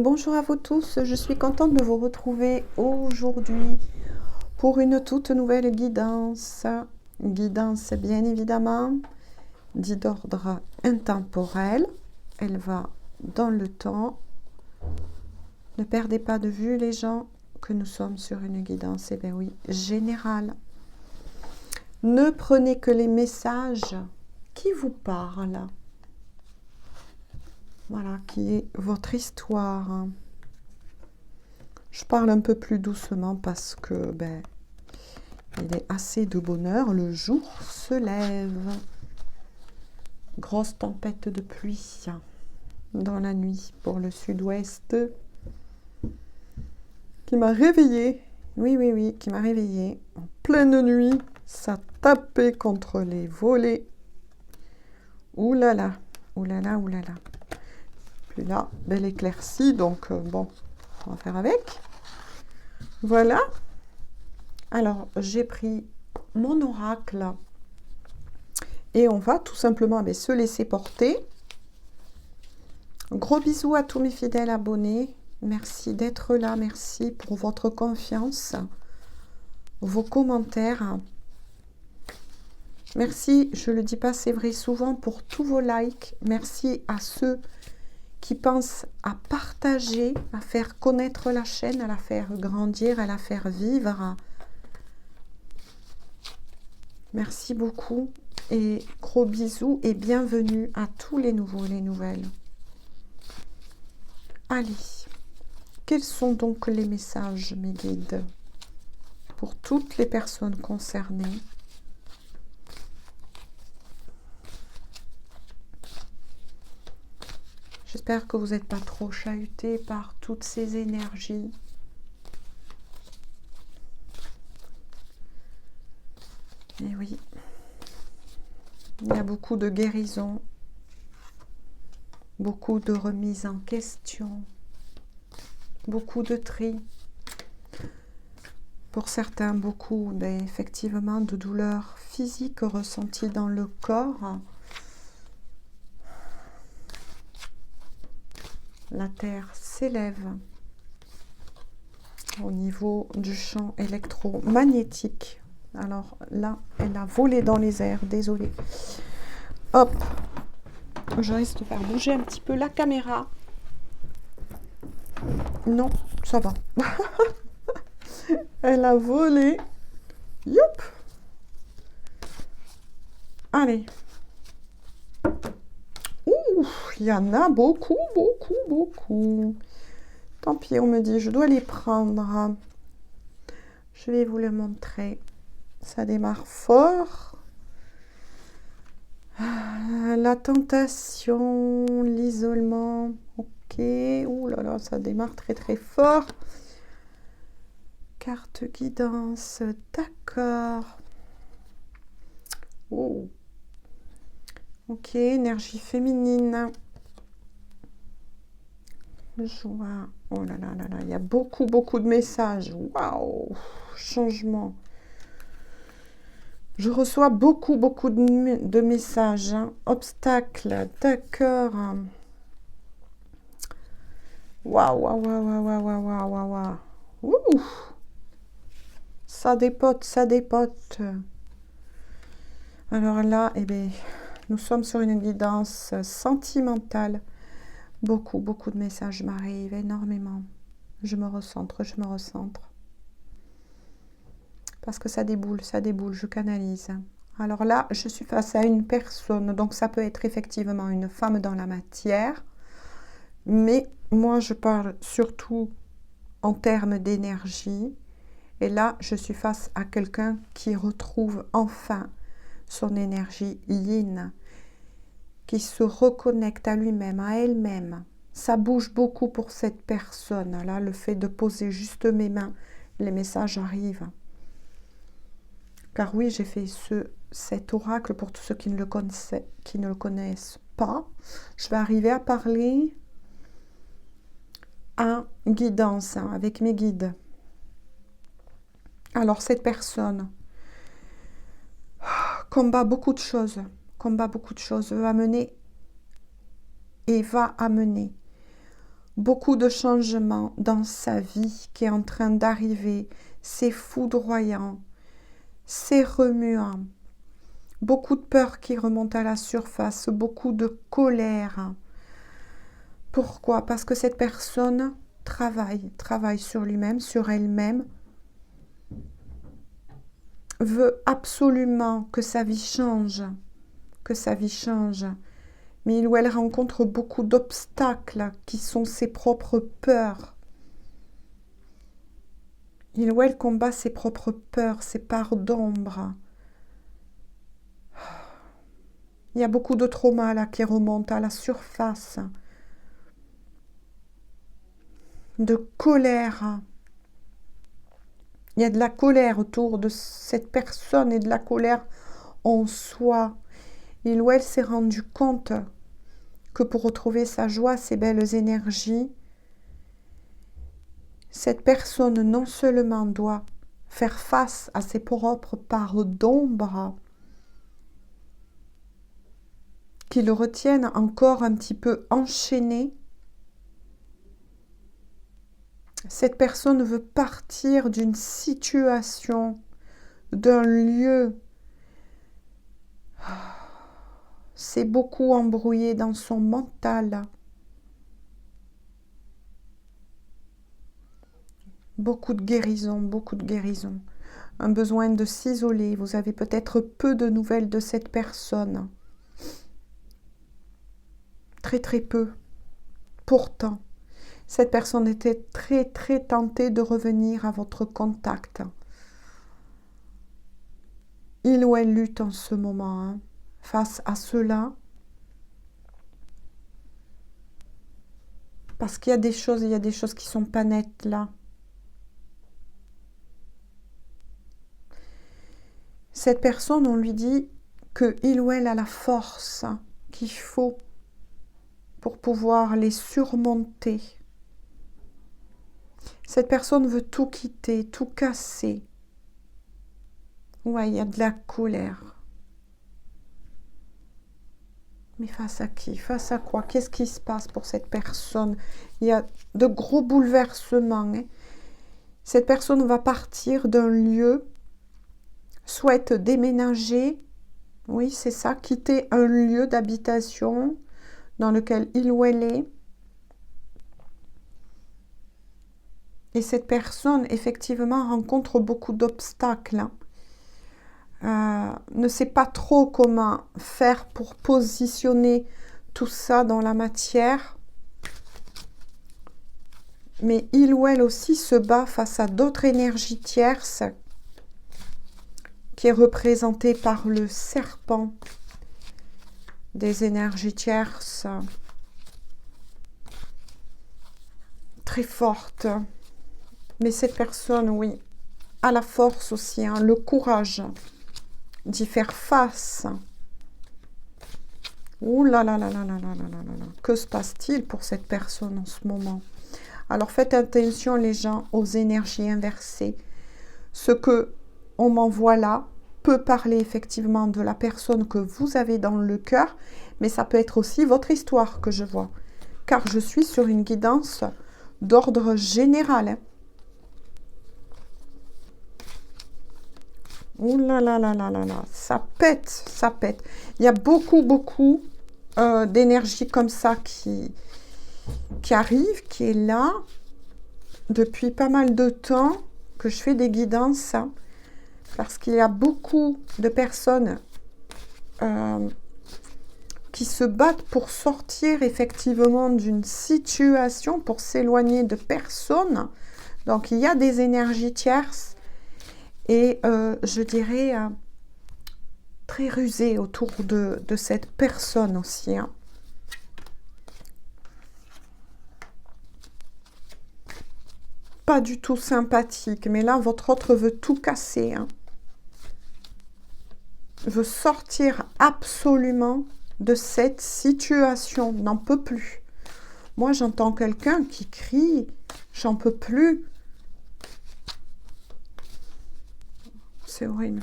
Bonjour à vous tous, je suis contente de vous retrouver aujourd'hui pour une toute nouvelle guidance. Guidance bien évidemment, dit d'ordre intemporel. Elle va dans le temps. Ne perdez pas de vue les gens que nous sommes sur une guidance, bien oui, générale. Ne prenez que les messages qui vous parlent. Voilà, qui est votre histoire. Je parle un peu plus doucement parce que il est assez de bonheur. Le jour se lève. Grosse tempête de pluie dans la nuit pour le sud-ouest qui m'a réveillée. Oui, qui m'a réveillée en pleine nuit. Ça tapait contre les volets. Ouh là là, ouh là là, ouh là là. Puis là, belle éclaircie, donc bon, on va faire avec. Voilà. Alors, j'ai pris mon oracle et on va tout simplement se laisser porter. Gros bisous à tous mes fidèles abonnés. Merci d'être là. Merci pour votre confiance, vos commentaires. Merci, je le dis pas, c'est vrai souvent, pour tous vos likes. Merci à ceux qui pensent à partager, à faire connaître la chaîne, à la faire grandir, à la faire vivre. Merci beaucoup et gros bisous et bienvenue à tous les nouveaux et les nouvelles. Allez, quels sont donc les messages, mes guides, pour toutes les personnes concernées? J'espère que vous n'êtes pas trop chahutés par toutes ces énergies. Et oui, il y a beaucoup de guérison, beaucoup de remise en question, beaucoup de tri. Pour certains, beaucoup, effectivement, de douleurs physiques ressenties dans le corps. La Terre s'élève au niveau du champ électromagnétique. Alors là, elle a volé dans les airs, désolée. Hop, je risque de faire bouger un petit peu la caméra. Non, ça va. Elle a volé. Youp. Allez. Ouh, il y en a beaucoup. Tant pis, on me dit, je dois les prendre. Je vais vous le montrer. Ça démarre fort. La tentation, l'isolement. Ok. Ouh là là, ça démarre très fort. Carte guidance, d'accord. Oh. Ok, énergie féminine. Joie. Oh là là là là, il y a beaucoup de messages. Waouh, changement. Je reçois beaucoup de messages. Obstacles, d'accord. Waouh. Ouh. Ça dépote. Alors là, nous sommes sur une guidance sentimentale. Beaucoup de messages m'arrivent, énormément. Je me recentre. Parce que ça déboule, je canalise. Alors là, je suis face à une personne, donc ça peut être effectivement une femme dans la matière, mais moi je parle surtout en termes d'énergie, et là je suis face à quelqu'un qui retrouve enfin son énergie yin, qui se reconnecte à lui-même, à elle-même. Ça bouge beaucoup pour cette personne-là, le fait de poser juste mes mains, les messages arrivent. Car oui, j'ai fait cet oracle pour tous ceux qui ne le connaissent pas. Je vais arriver à parler en guidance, avec mes guides. Alors, cette personne combat beaucoup de choses, va amener beaucoup de changements dans sa vie qui est en train d'arriver. C'est foudroyant, c'est remuant. Beaucoup de peur qui remonte à la surface, beaucoup de colère. Pourquoi? Parce que cette personne travaille sur lui-même, sur elle-même, veut absolument que sa vie change, mais il ou elle rencontre beaucoup d'obstacles qui sont ses propres peurs. Il ou elle combat ses propres peurs, ses parts d'ombre. Il y a beaucoup de traumas là qui remontent à la surface, de colère. Il y a de la colère autour de cette personne et de la colère en soi. Il ou elle s'est rendu compte que pour retrouver sa joie, ses belles énergies, cette personne non seulement doit faire face à ses propres parts d'ombre qui le retiennent encore un petit peu enchaîné. Cette personne veut partir d'une situation, d'un lieu. C'est beaucoup embrouillé dans son mental. Beaucoup de guérison, beaucoup de guérison. Un besoin de s'isoler. Vous avez peut-être peu de nouvelles de cette personne. Très très peu. Pourtant, cette personne était très très tentée de revenir à votre contact. Il ou elle lutte en ce moment face à cela. Parce qu'il y a des choses qui sont pas nettes là. Cette personne, on lui dit que il ou elle a la force qu'il faut pour pouvoir les surmonter. Cette personne veut tout quitter, tout casser. Ouais, il y a de la colère. Mais face à qui? Face à quoi? Qu'est-ce qui se passe pour cette personne? Il y a de gros bouleversements. Cette personne va partir d'un lieu, souhaite déménager. Oui, c'est ça, quitter un lieu d'habitation dans lequel il ou elle est. Et cette personne, effectivement, rencontre beaucoup d'obstacles. Ne sait pas trop comment faire pour positionner tout ça dans la matière. Mais il ou elle aussi se bat face à d'autres énergies tierces qui est représentée par le serpent. Des énergies tierces très fortes. Mais cette personne, oui, a la force aussi, le courage d'y faire face. Ouh là là là là là là là là là. Que se passe-t-il pour cette personne en ce moment? Alors faites attention les gens aux énergies inversées. Ce que on m'envoie là peut parler effectivement de la personne que vous avez dans le cœur, mais ça peut être aussi votre histoire que je vois. Car je suis sur une guidance d'ordre général. Ouh là là là là là là, ça pète, ça pète. Il y a beaucoup d'énergie comme ça qui arrive, qui est là depuis pas mal de temps que je fais des guidances, parce qu'il y a beaucoup de personnes qui se battent pour sortir effectivement d'une situation, pour s'éloigner de personnes. Donc il y a des énergies tierces et je dirais très rusées autour de cette personne aussi. Pas du tout sympathique, mais là votre autre veut tout casser. Veut sortir absolument de cette situation, n'en peut plus. Moi j'entends quelqu'un qui crie, j'en peux plus. C'est horrible.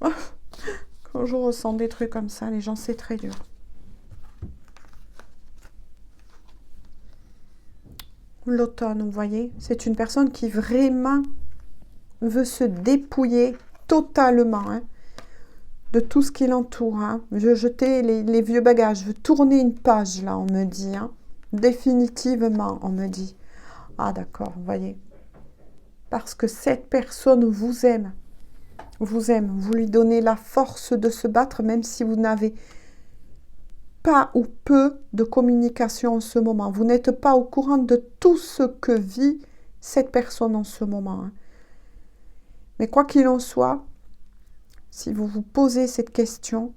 Quand je ressens des trucs comme ça, les gens, c'est très dur. l'automne, vous voyez. C'est une personne qui vraiment veut se dépouiller totalement hein, de tout ce qui l'entoure. Hein. Veut jeter les vieux bagages, veut tourner une page, là, on me dit. Hein. Définitivement, on me dit. Ah, d'accord, vous voyez. Parce que cette personne vous aime. Vous aime. Vous lui donnez la force de se battre, même si vous n'avez pas ou peu de communication en ce moment. Vous n'êtes pas au courant de tout ce que vit cette personne en ce moment. Hein. Mais quoi qu'il en soit, si vous vous posez cette question,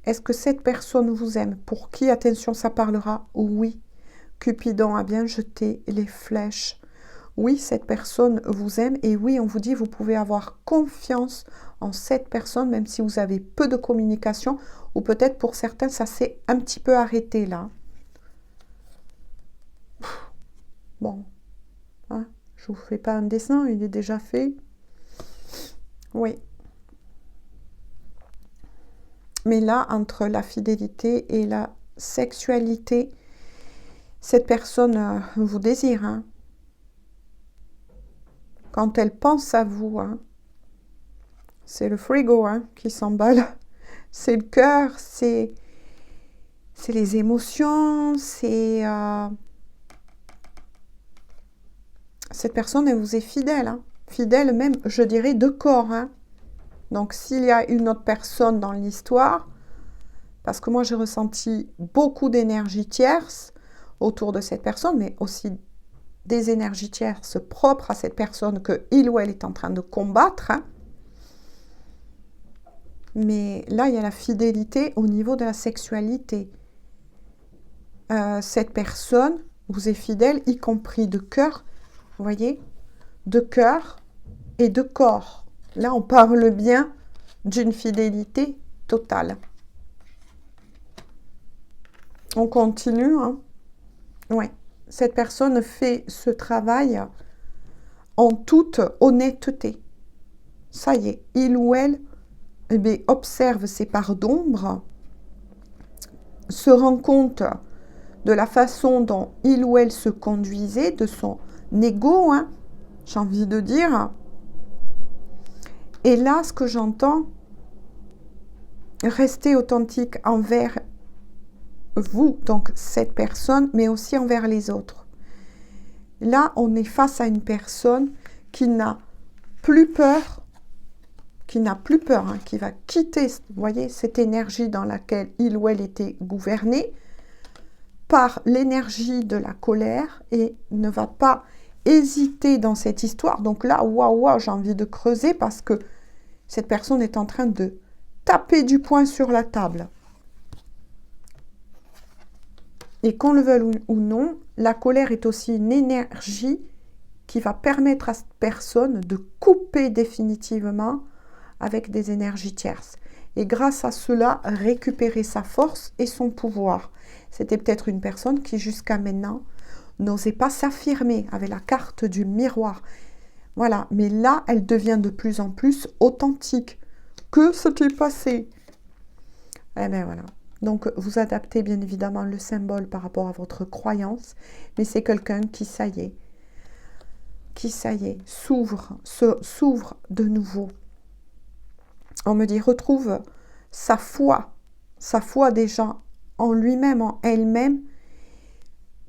est-ce que cette personne vous aime? Pour qui, attention, ça parlera? Oui. Cupidon a bien jeté les flèches. Oui, cette personne vous aime et oui, on vous dit, vous pouvez avoir confiance en cette personne, même si vous avez peu de communication, ou peut-être pour certains, ça s'est un petit peu arrêté là. Bon, hein, je ne vous fais pas un dessin, il est déjà fait. Oui. Mais là, entre la fidélité et la sexualité, cette personne vous désire. Hein. Quand elle pense à vous, hein, c'est le frigo hein, qui s'emballe. C'est le cœur, c'est les émotions, c'est... Cette personne, elle vous est fidèle. Hein. Fidèle même, je dirais, de corps. Hein. Donc, s'il y a une autre personne dans l'histoire, parce que moi, j'ai ressenti beaucoup d'énergie tierce autour de cette personne, mais aussi des énergies tierces propres à cette personne que il ou elle est en train de combattre. Hein. Mais là, il y a la fidélité au niveau de la sexualité. Cette personne vous est fidèle, y compris de cœur, vous voyez, de cœur et de corps. Là, on parle bien d'une fidélité totale. On continue. Hein. Ouais. Cette personne fait ce travail en toute honnêteté. Ça y est, il ou elle eh bien, observe ses parts d'ombre, se rend compte de la façon dont il ou elle se conduisait, de son ego, hein, j'ai envie de dire. Et là, ce que j'entends, rester authentique envers vous, donc cette personne, mais aussi envers les autres. Là, on est face à une personne qui n'a plus peur, hein, qui va quitter, vous voyez, cette énergie dans laquelle il ou elle était gouverné par l'énergie de la colère et ne va pas hésiter dans cette histoire. Donc là, waouh, j'ai envie de creuser parce que cette personne est en train de taper du poing sur la table. Et qu'on le veuille ou non, la colère est aussi une énergie qui va permettre à cette personne de couper définitivement avec des énergies tierces. Et grâce à cela, récupérer sa force et son pouvoir. C'était peut-être une personne qui, jusqu'à maintenant, n'osait pas s'affirmer, avait la carte du miroir. Voilà, mais là, elle devient de plus en plus authentique. Que s'est-il passé? Eh bien voilà. Donc, vous adaptez bien évidemment le symbole par rapport à votre croyance, mais c'est quelqu'un qui, ça y est, s'ouvre de nouveau. On me dit, retrouve sa foi déjà en lui-même, en elle-même,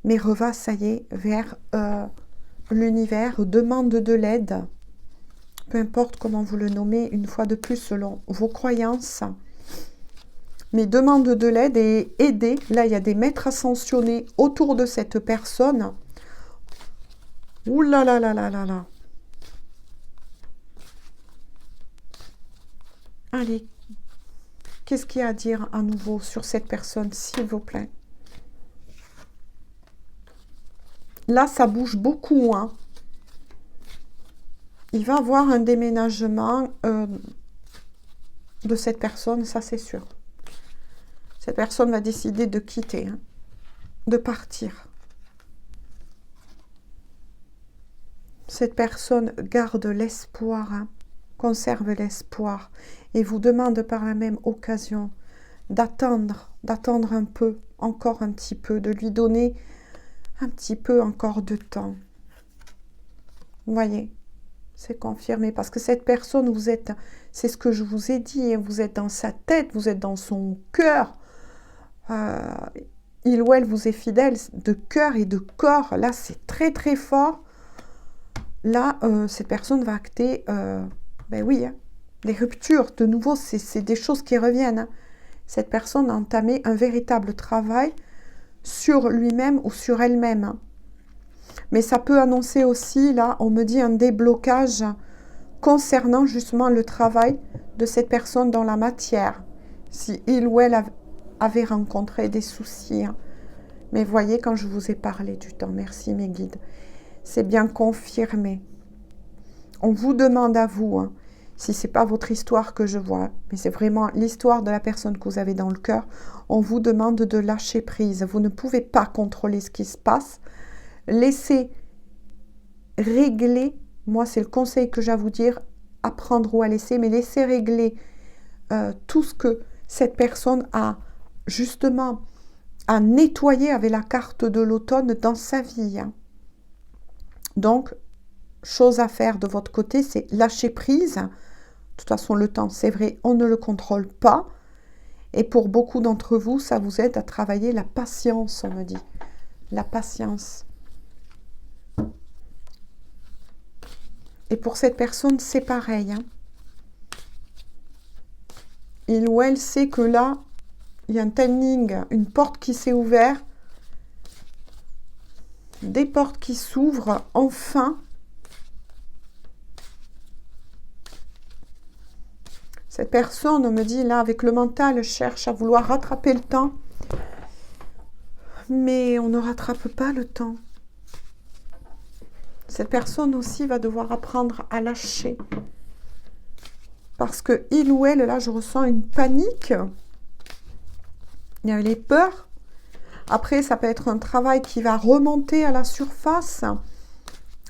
mais reva, ça y est, vers l'univers, demande de l'aide, peu importe comment vous le nommez, une fois de plus, selon vos croyances, mais demande de l'aide et aider. Là, il y a des maîtres ascensionnés autour de cette personne. Ouh là là là là là là. Allez, qu'est-ce qu'il y a à dire à nouveau sur cette personne, s'il vous plaît? Là, ça bouge beaucoup. Hein. Il va y avoir un déménagement de cette personne, ça c'est sûr. Cette personne va décider de quitter, hein, de partir. Cette personne garde l'espoir, hein, conserve l'espoir et vous demande par la même occasion d'attendre un peu, encore un petit peu, de lui donner un petit peu encore de temps. Vous voyez, c'est confirmé parce que cette personne, vous êtes, c'est ce que je vous ai dit, vous êtes dans sa tête, vous êtes dans son cœur. Il ou elle vous est fidèle de cœur et de corps. Là, c'est très très fort. Là, cette personne va acter, ben oui, hein, des ruptures. De nouveau, c'est des choses qui reviennent. Hein. Cette personne a entamé un véritable travail sur lui-même ou sur elle-même. Hein. Mais ça peut annoncer aussi, là, on me dit un déblocage concernant justement le travail de cette personne dans la matière. Si il ou elle avait rencontré des soucis. Hein. Mais voyez, quand je vous ai parlé du temps, merci mes guides, c'est bien confirmé. On vous demande à vous, hein, si ce n'est pas votre histoire que je vois, mais c'est vraiment l'histoire de la personne que vous avez dans le cœur, on vous demande de lâcher prise. Vous ne pouvez pas contrôler ce qui se passe. Laissez régler, moi c'est le conseil que j'ai à vous dire, apprendre ou à laisser, mais laissez régler tout ce que cette personne a justement à nettoyer avec la carte de l'automne dans sa vie. Hein. Donc, chose à faire de votre côté, c'est lâcher prise. De toute façon, le temps, c'est vrai, on ne le contrôle pas. Et pour beaucoup d'entre vous, ça vous aide à travailler la patience, on me dit. La patience. Et pour cette personne, c'est pareil. Hein. Il ou elle sait que là, il y a un timing, une porte qui s'est ouverte, des portes qui s'ouvrent, enfin. Cette personne, on me dit, là, avec le mental, cherche à vouloir rattraper le temps. Mais on ne rattrape pas le temps. Cette personne aussi va devoir apprendre à lâcher. Parce que il ou elle, là, je ressens une panique. Il y a les peurs. Après, ça peut être un travail qui va remonter à la surface.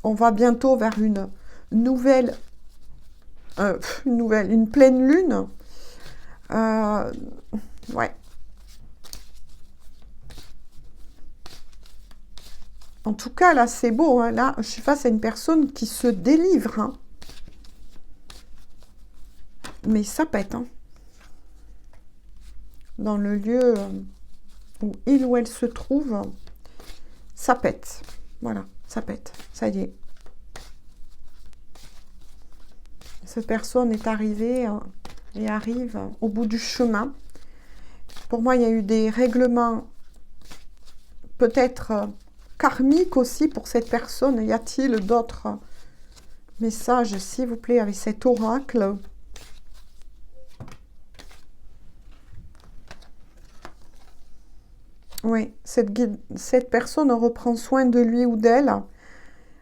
On va bientôt vers une pleine lune. Ouais. En tout cas, là, c'est beau. Hein. Là, je suis face à une personne qui se délivre. Hein. Mais ça pète. Hein. Dans le lieu où il ou elle se trouve, ça pète. Voilà, ça pète. Ça y est. Cette personne est arrivée et arrive au bout du chemin. Pour moi, il y a eu des règlements peut-être karmiques aussi pour cette personne. Y a-t-il d'autres messages, s'il vous plaît, avec cet oracle ? Oui, cette personne reprend soin de lui ou d'elle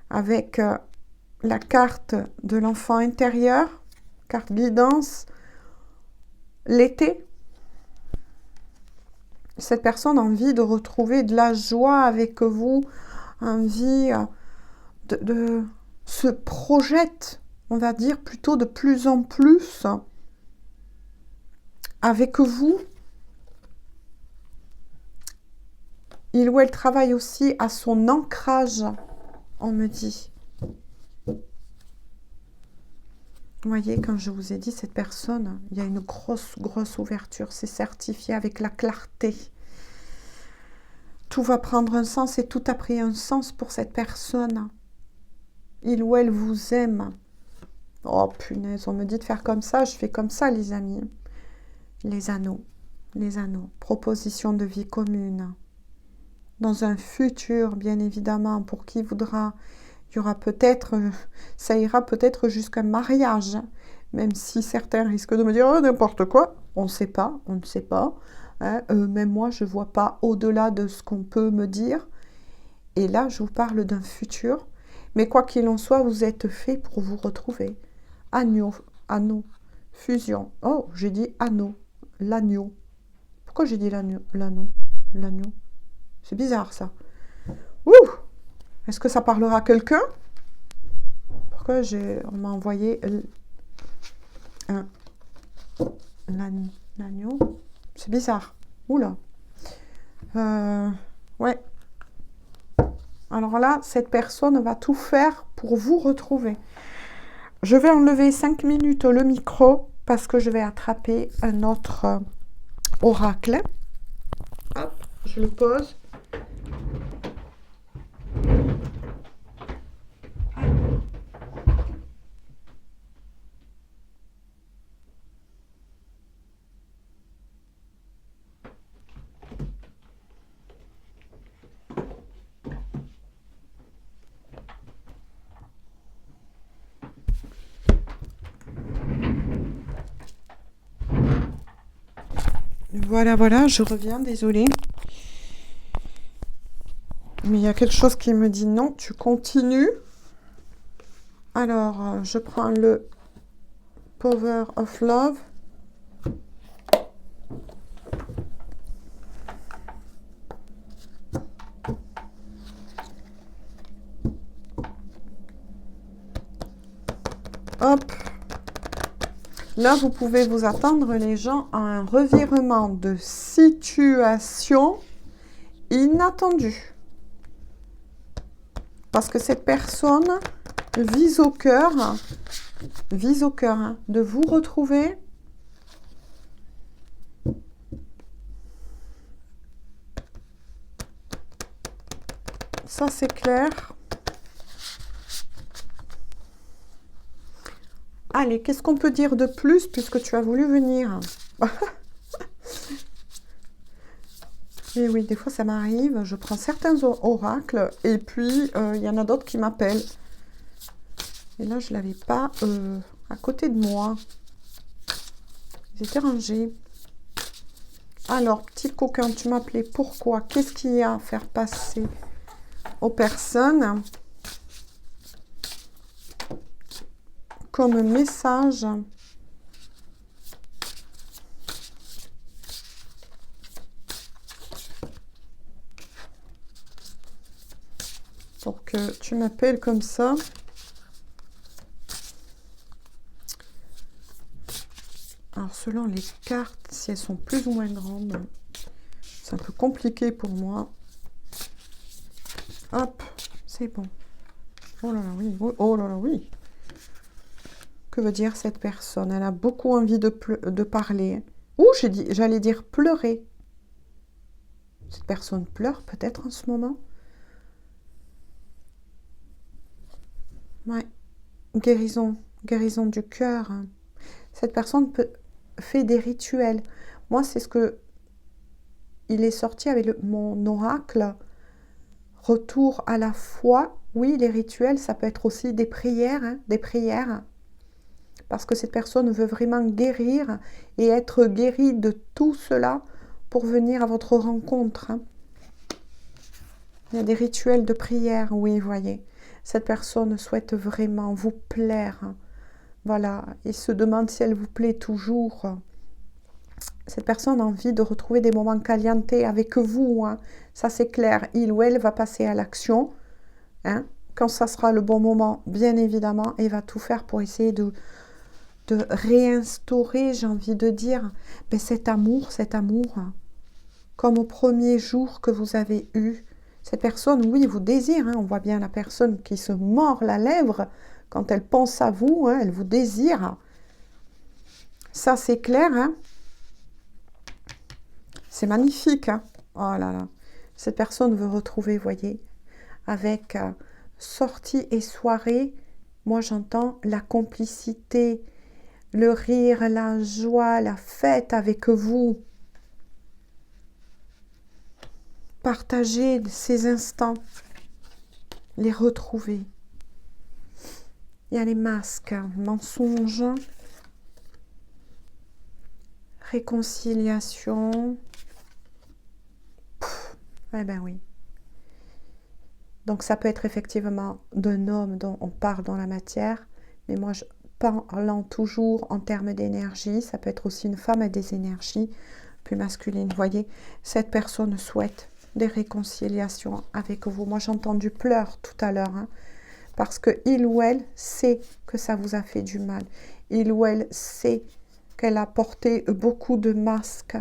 avec la carte de l'enfant intérieur, carte guidance, l'été. Cette personne a envie de retrouver de la joie avec vous, envie de se projette, on va dire, plutôt de plus en plus avec vous. Il ou elle travaille aussi à son ancrage, on me dit. Vous voyez, quand je vous ai dit, cette personne, il y a une grosse ouverture. C'est certifié avec la clarté. Tout va prendre un sens et tout a pris un sens pour cette personne. Il ou elle vous aime. Oh punaise, on me dit de faire comme ça, je fais comme ça, les amis. Les anneaux. Proposition de vie commune. Dans un futur, bien évidemment, pour qui voudra, il y aura peut-être, ça ira peut-être jusqu'à un mariage, même si certains risquent de me dire, oh, n'importe quoi, on ne sait pas, hein, même moi, je ne vois pas au-delà de ce qu'on peut me dire, et là, je vous parle d'un futur, mais quoi qu'il en soit, vous êtes fait pour vous retrouver. Anneau, fusion, oh, j'ai dit anneau, l'agneau, pourquoi j'ai dit l'agneau? C'est bizarre, ça. Ouh! Est-ce que ça parlera à quelqu'un? Pourquoi on m'a envoyé l'agneau? C'est bizarre. Oula. Ouais. Alors là, cette personne va tout faire pour vous retrouver. Je vais enlever 5 minutes le micro parce que je vais attraper un autre oracle. Hop, je le pose. Voilà, voilà, je reviens, désolée. Mais il y a quelque chose qui me dit non, tu continues. Alors, je prends le Power of Love. Hop. Là, vous pouvez vous attendre, les gens, à un revirement de situation inattendu. Parce que cette personne vise au cœur, hein, de vous retrouver. Ça, c'est clair. Allez, qu'est-ce qu'on peut dire de plus puisque tu as voulu venir? Et oui, des fois, ça m'arrive. Je prends certains oracles et puis il y en a d'autres qui m'appellent. Et là, je ne l'avais pas à côté de moi. Ils étaient rangés. Alors, petit coquin, tu m'appelais pourquoi? Qu'est-ce qu'il y a à faire passer aux personnes comme message? Pour que tu m'appelles comme ça. Alors, selon les cartes, si elles sont plus ou moins grandes, c'est un peu compliqué pour moi. Hop, c'est bon. Oh là là, oui. Oh là là, oui. Que veut dire cette personne? Elle a beaucoup envie de parler. Ouh, j'allais dire pleurer. Cette personne pleure peut-être en ce moment. Ouais. Guérison du cœur. Cette personne fait des rituels. Moi, c'est ce que il est sorti avec mon oracle. Retour à la foi. Oui, les rituels, ça peut être aussi des prières, hein, des prières. Parce que cette personne veut vraiment guérir et être guérie de tout cela pour venir à votre rencontre. Hein. Il y a des rituels de prière, oui, voyez. Cette personne souhaite vraiment vous plaire. Hein. Voilà, et se demande si elle vous plaît toujours. Cette personne a envie de retrouver des moments caliente avec vous. Hein. Ça, c'est clair. Il ou elle va passer à l'action. Hein. Quand ça sera le bon moment, bien évidemment, et va tout faire pour essayer de réinstaurer, j'ai envie de dire, ben cet amour, comme au premier jour que vous avez eu. Cette personne, oui, vous désire. Hein. On voit bien la personne qui se mord la lèvre quand elle pense à vous. Hein, elle vous désire. Ça, c'est clair. Hein. C'est magnifique. Hein. Oh là là. Cette personne veut retrouver, voyez, avec sortie et soirée. Moi, j'entends la complicité, le rire, la joie, la fête avec vous. Partager ces instants, les retrouver. Il y a les masques, mensonges, réconciliation. Eh ben oui. Donc ça peut être effectivement d'un homme dont on parle dans la matière, mais moi, parlant toujours en termes d'énergie, ça peut être aussi une femme à des énergies plus masculines. Vous voyez, cette personne souhaite des réconciliations avec vous. Moi, j'ai entendu pleurs tout à l'heure, hein, parce que il ou elle sait que ça vous a fait du mal. Il ou elle sait qu'elle a porté beaucoup de masques,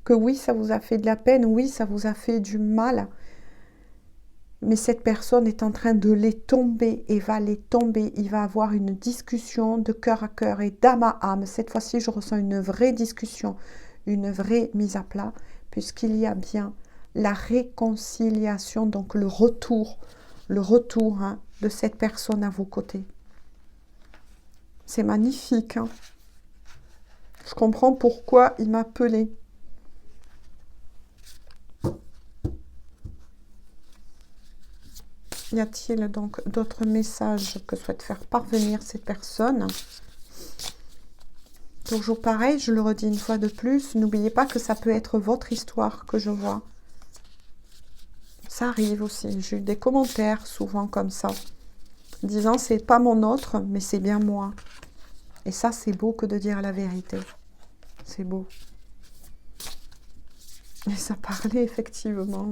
que oui, ça vous a fait de la peine, oui, ça vous a fait du mal. mais cette personne est en train de les tomber et va les tomber. Il va avoir une discussion de cœur à cœur et d'âme à âme. Cette fois-ci, je ressens une vraie discussion, une vraie mise à plat, puisqu'il y a bien la réconciliation, donc le retour hein, de cette personne à vos côtés. C'est magnifique. Hein. Je comprends pourquoi il m'a appelé. Y a-t-il donc d'autres messages que souhaite faire parvenir cette personne? Toujours pareil, je le redis une fois de plus, n'oubliez pas que ça peut être votre histoire que je vois. Ça arrive aussi, j'ai eu des commentaires souvent comme ça, disant c'est pas mon autre, mais c'est bien moi. Et ça, c'est beau que de dire la vérité. C'est beau. Et ça parlait effectivement.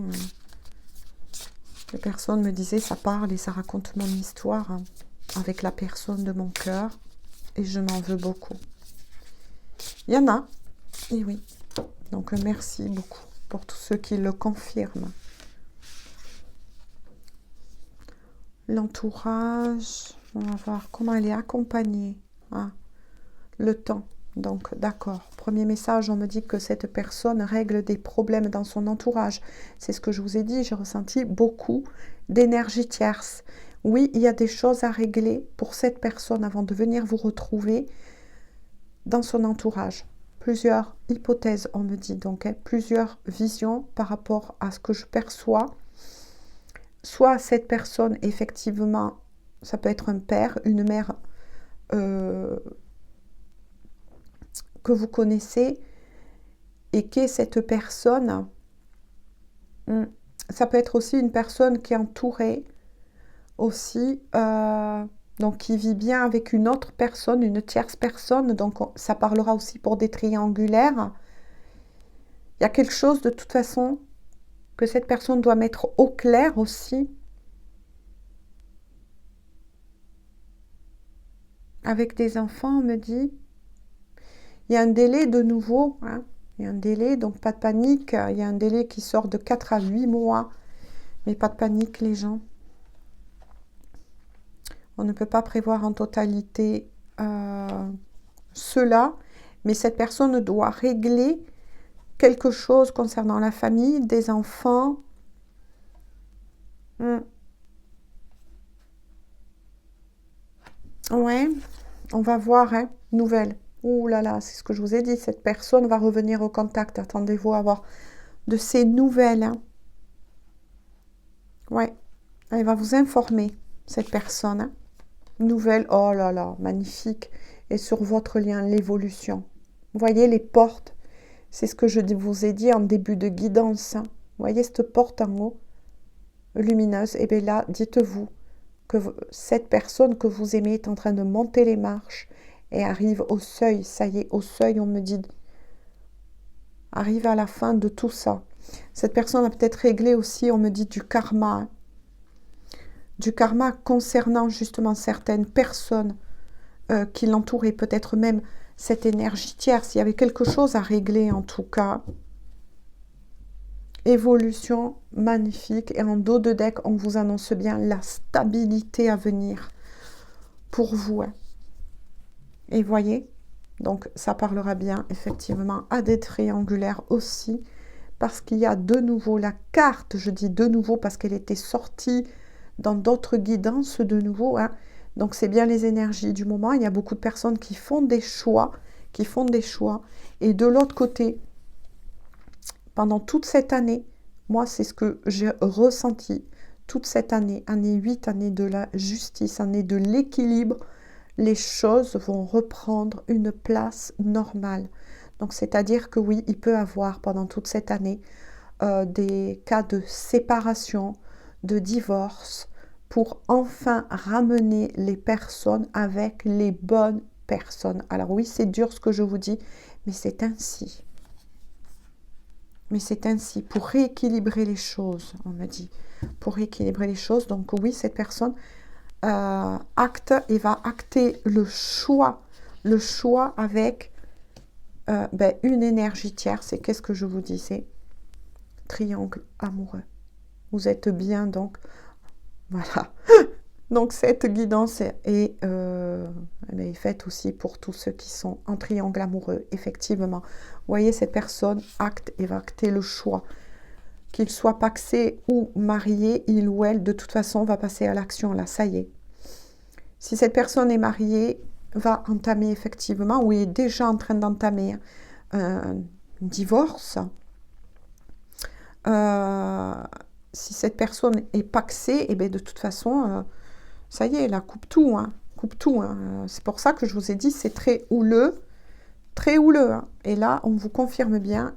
Les personnes me disaient, ça parle et ça raconte mon histoire hein, avec la personne de mon cœur. Et je m'en veux beaucoup. Il y en a. Et oui. Donc, merci beaucoup pour tous ceux qui le confirment. L'entourage. On va voir comment elle est accompagnée. Ah, le temps. Donc, d'accord. Premier message, on me dit que cette personne règle des problèmes dans son entourage. C'est ce que je vous ai dit, j'ai ressenti beaucoup d'énergie tierce. Oui, il y a des choses à régler pour cette personne avant de venir vous retrouver dans son entourage. Plusieurs hypothèses, on me dit, donc hein, plusieurs visions par rapport à ce que je perçois. Soit cette personne, effectivement, ça peut être un père, une mère que vous connaissez et qu'est cette personne. Ça peut être aussi une personne qui est entourée aussi, donc qui vit bien avec une autre personne, une tierce personne, donc ça parlera aussi pour des triangulaires. Il y a quelque chose de toute façon que cette personne doit mettre au clair aussi avec des enfants, on me dit. Il y a un délai de nouveau, hein. Il y a un délai, donc pas de panique. Il y a un délai qui sort de 4 à 8 mois. Mais pas de panique, les gens. On ne peut pas prévoir en totalité cela. Mais cette personne doit régler quelque chose concernant la famille, des enfants. Ouais, on va voir, hein, nouvelle. Ouh là là, c'est ce que je vous ai dit, cette personne va revenir au contact. Attendez-vous à avoir de ces nouvelles. Hein. Ouais, elle va vous informer, cette personne. Hein. Nouvelle, oh là là, magnifique. Et sur votre lien, l'évolution. Vous voyez les portes, c'est ce que je vous ai dit en début de guidance. Hein. Vous voyez cette porte en haut, lumineuse. Et bien là, dites-vous que cette personne que vous aimez est en train de monter les marches et arrive au seuil. Ça y est, au seuil, on me dit, arrive à la fin de tout ça. Cette personne a peut-être réglé aussi, on me dit, du karma. Hein. Du karma concernant justement certaines personnes qui l'entourent et peut-être même cette énergie tierce. Il y avait quelque chose à régler en tout cas. Évolution magnifique. Et en dos de deck, on vous annonce bien la stabilité à venir pour vous. Hein. Et voyez, donc ça parlera bien effectivement à des triangulaires aussi. Parce qu'il y a de nouveau la carte, je dis de nouveau parce qu'elle était sortie dans d'autres guidances de nouveau. Hein. Donc c'est bien les énergies du moment. Il y a beaucoup de personnes qui font des choix, Et de l'autre côté, pendant toute cette année, moi c'est ce que j'ai ressenti. Toute cette année, année 8, année de la justice, année de l'équilibre, les choses vont reprendre une place normale. Donc c'est-à-dire que oui, il peut avoir pendant toute cette année des cas de séparation, de divorce, pour enfin ramener les personnes avec les bonnes personnes. Alors oui, c'est dur ce que je vous dis, mais c'est ainsi. Mais c'est ainsi, pour rééquilibrer les choses, on me dit. Pour rééquilibrer les choses, donc oui, cette personne acte et va acter le choix avec une énergie tierce. Et qu'est-ce que je vous dis? C'est triangle amoureux. Vous êtes bien, donc voilà. Donc cette guidance est faite aussi pour tous ceux qui sont en triangle amoureux, effectivement. Vous voyez, cette personne acte et va acter le choix. Qu'il soit paxé ou marié, il ou elle, de toute façon, va passer à l'action. Là, ça y est. Si cette personne est mariée, va entamer effectivement, ou est déjà en train d'entamer un divorce. Si cette personne est paxée, et bien de toute façon, ça y est, là, coupe tout. Hein, coupe tout. Hein. C'est pour ça que je vous ai dit, c'est très houleux. Très houleux. Hein. Et là, on vous confirme bien,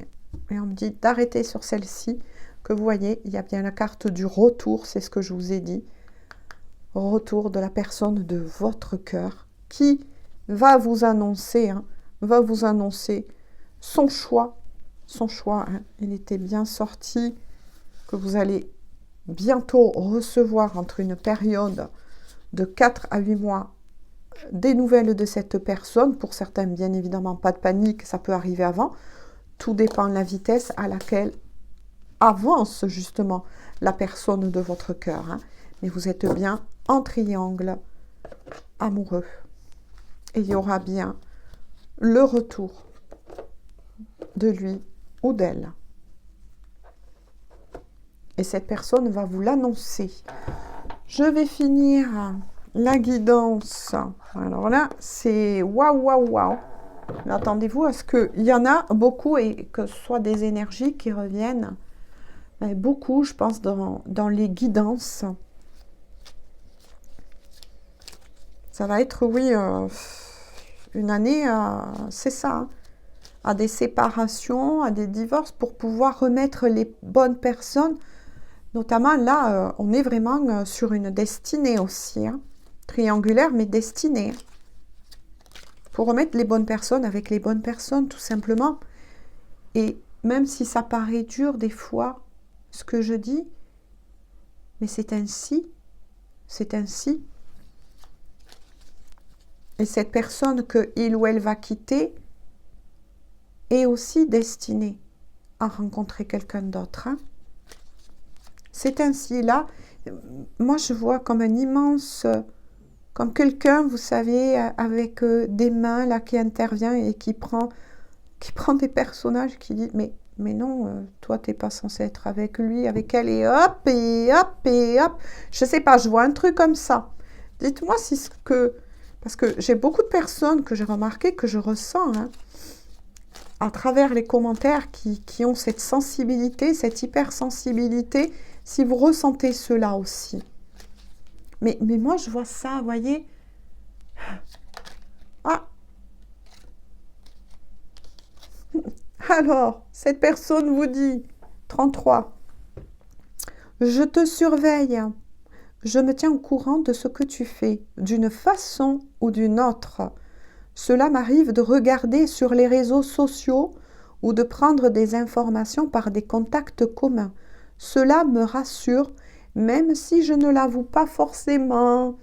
et on me dit d'arrêter sur celle-ci, que vous voyez, il y a bien la carte du retour, c'est ce que je vous ai dit. Retour de la personne de votre cœur qui va vous annoncer, son choix. Son choix, hein, il était bien sorti, que vous allez bientôt recevoir entre une période de 4 à 8 mois des nouvelles de cette personne. Pour certains, bien évidemment, pas de panique, ça peut arriver avant. Tout dépend de la vitesse à laquelle avance justement la personne de votre cœur. Hein. Mais vous êtes bien en triangle amoureux. Et il y aura bien le retour de lui ou d'elle. Et cette personne va vous l'annoncer. Je vais finir la guidance. Alors là, c'est waouh, waouh, waouh. Attendez-vous à ce qu'il y en a beaucoup et que ce soit des énergies qui reviennent. Beaucoup, je pense, dans les guidances. Ça va être, oui, une année, c'est ça, hein, à des séparations, à des divorces, pour pouvoir remettre les bonnes personnes. Notamment, là, on est vraiment sur une destinée aussi, hein, triangulaire, mais destinée. Pour remettre les bonnes personnes avec les bonnes personnes, tout simplement. Et même si ça paraît dur des fois, ce que je dis, mais c'est ainsi. C'est ainsi. Et cette personne que il ou elle va quitter est aussi destinée à rencontrer quelqu'un d'autre. Hein. C'est ainsi. Là, moi je vois comme un immense, comme quelqu'un, vous savez, avec des mains là qui intervient et qui prend des personnages, qui dit mais non, toi t'es pas censé être avec lui, avec elle, et hop, et hop, et hop. Je sais pas, je vois un truc comme ça. Dites-moi si ce que... Parce que j'ai beaucoup de personnes que j'ai remarqué, que je ressens, hein, à travers les commentaires qui ont cette sensibilité, cette hypersensibilité, si vous ressentez cela aussi. Mais moi, je vois ça, vous voyez. Ah. Alors, cette personne vous dit, 33, je te surveille. Je me tiens au courant de ce que tu fais, d'une façon ou d'une autre. Cela m'arrive de regarder sur les réseaux sociaux ou de prendre des informations par des contacts communs. Cela me rassure, même si je ne l'avoue pas forcément.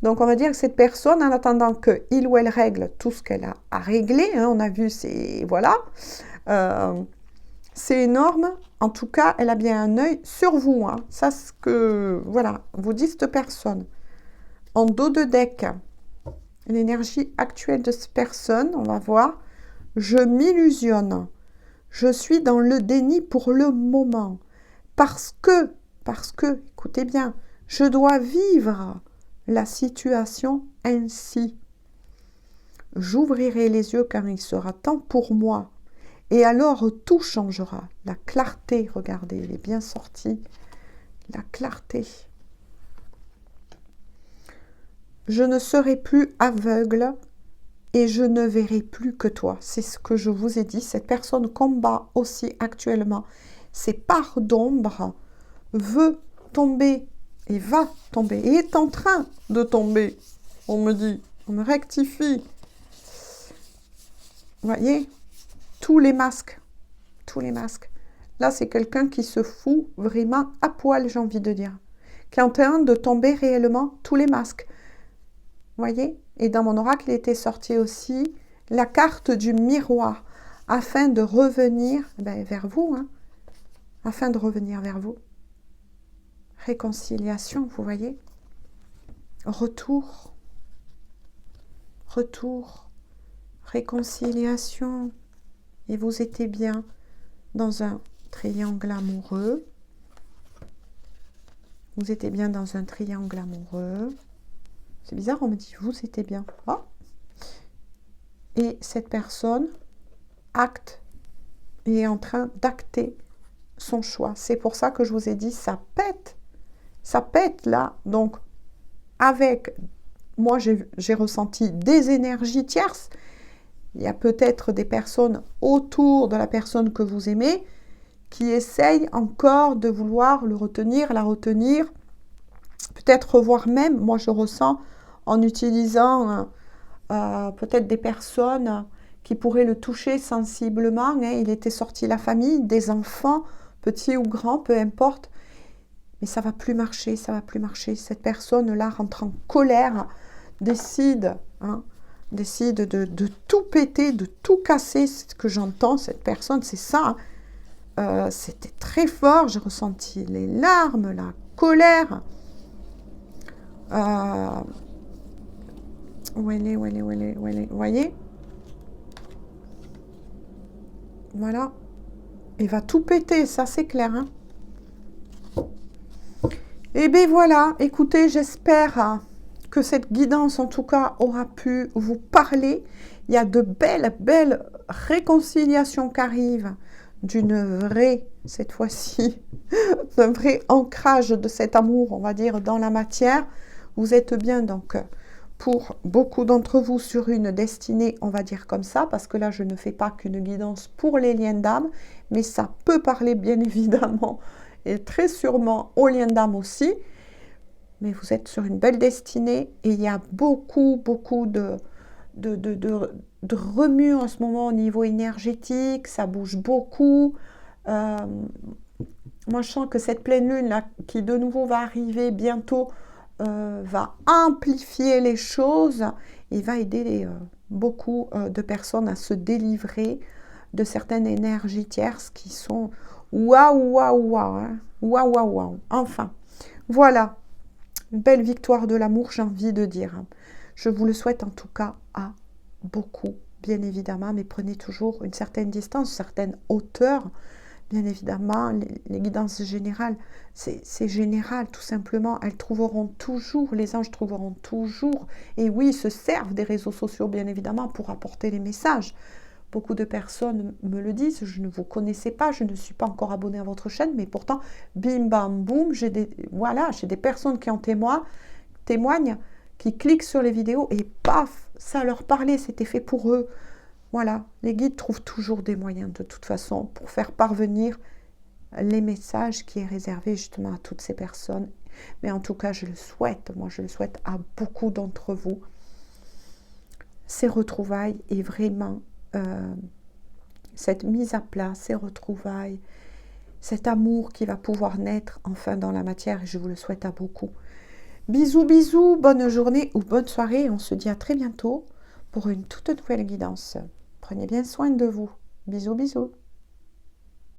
Donc, on va dire que cette personne, en attendant qu'il ou elle règle tout ce qu'elle a à régler, hein, on a vu, c'est... Voilà. C'est énorme. En tout cas, elle a bien un œil sur vous. Hein. Ça, ce que... Voilà, vous dites cette personne. En dos de deck, l'énergie actuelle de cette personne, on va voir. Je m'illusionne. Je suis dans le déni pour le moment. Parce que, écoutez bien, je dois vivre la situation ainsi. J'ouvrirai les yeux quand il sera temps pour moi. Et alors tout changera. La clarté, regardez, elle est bien sortie. La clarté. Je ne serai plus aveugle et je ne verrai plus que toi. C'est ce que je vous ai dit. Cette personne combat aussi actuellement. Ces parts d'ombre, veut tomber et va tomber et est en train de tomber. On me dit, on me rectifie. Vous voyez ? Tous les masques. Là, c'est quelqu'un qui se fout vraiment à poil, j'ai envie de dire. Qui est en train de tomber réellement tous les masques. Vous voyez ? Et dans mon oracle, il était sorti aussi la carte du miroir, afin de revenir vers vous. Hein, afin de revenir vers vous. réconciliation, vous voyez. Retour, retour, réconciliation. Et vous étiez bien dans un triangle amoureux. Vous étiez bien dans un triangle amoureux. C'est bizarre, on me dit, vous étiez bien. Oh. Et cette personne acte et est en train d'acter son choix. C'est pour ça que je vous ai dit, ça pète là. Donc, avec, moi j'ai ressenti des énergies tierces. Il y a peut-être des personnes autour de la personne que vous aimez qui essayent encore de vouloir le retenir, la retenir, peut-être revoir même, moi je ressens en utilisant peut-être des personnes qui pourraient le toucher sensiblement. Hein. Il était sorti la famille, des enfants, petits ou grands, peu importe. Mais ça ne va plus marcher, ça ne va plus marcher. Cette personne-là rentre en colère, décide de tout péter, de tout casser. C'est ce que j'entends, cette personne, c'est ça. C'était très fort, j'ai ressenti les larmes, la colère. Où elle est, vous voyez? Voilà. Il va tout péter, ça c'est clair. Hein. Et bien voilà, écoutez, j'espère que cette guidance en tout cas aura pu vous parler. Il y a de belles réconciliations qui arrivent, d'une vraie, cette fois-ci, d'un vrai ancrage de cet amour, on va dire, dans la matière. Vous êtes bien donc pour beaucoup d'entre vous sur une destinée, on va dire comme ça, parce que là je ne fais pas qu'une guidance pour les liens d'âme, mais ça peut parler bien évidemment et très sûrement aux liens d'âme aussi. Mais vous êtes sur une belle destinée et il y a beaucoup de remue en ce moment au niveau énergétique, ça bouge beaucoup. Moi je sens que cette pleine lune là, qui de nouveau va arriver bientôt, va amplifier les choses et va aider beaucoup de personnes à se délivrer de certaines énergies tierces qui sont waouh, hein. Waouh. Enfin, voilà, une belle victoire de l'amour, j'ai envie de dire. Je vous le souhaite en tout cas à beaucoup, bien évidemment, mais prenez toujours une certaine distance, une certaine hauteur. Bien évidemment, les guidances générales, c'est général, tout simplement. Elles trouveront toujours, les anges trouveront toujours. Et oui, ils se servent des réseaux sociaux, bien évidemment, pour apporter les messages. Beaucoup de personnes me le disent, je ne vous connaissais pas, je ne suis pas encore abonnée à votre chaîne, mais pourtant, bim, bam, boum, j'ai des personnes qui en témoignent, qui cliquent sur les vidéos et paf, ça leur parlait, c'était fait pour eux. Voilà, les guides trouvent toujours des moyens de toute façon pour faire parvenir les messages qui est réservé justement à toutes ces personnes. Mais en tout cas, je le souhaite, moi je le souhaite à beaucoup d'entre vous. Ces retrouvailles et vraiment cette mise à plat, ces retrouvailles, cet amour qui va pouvoir naître enfin dans la matière et je vous le souhaite à beaucoup. Bisous, bonne journée ou bonne soirée. On se dit à très bientôt pour une toute nouvelle guidance. Prenez bien soin de vous. Bisous.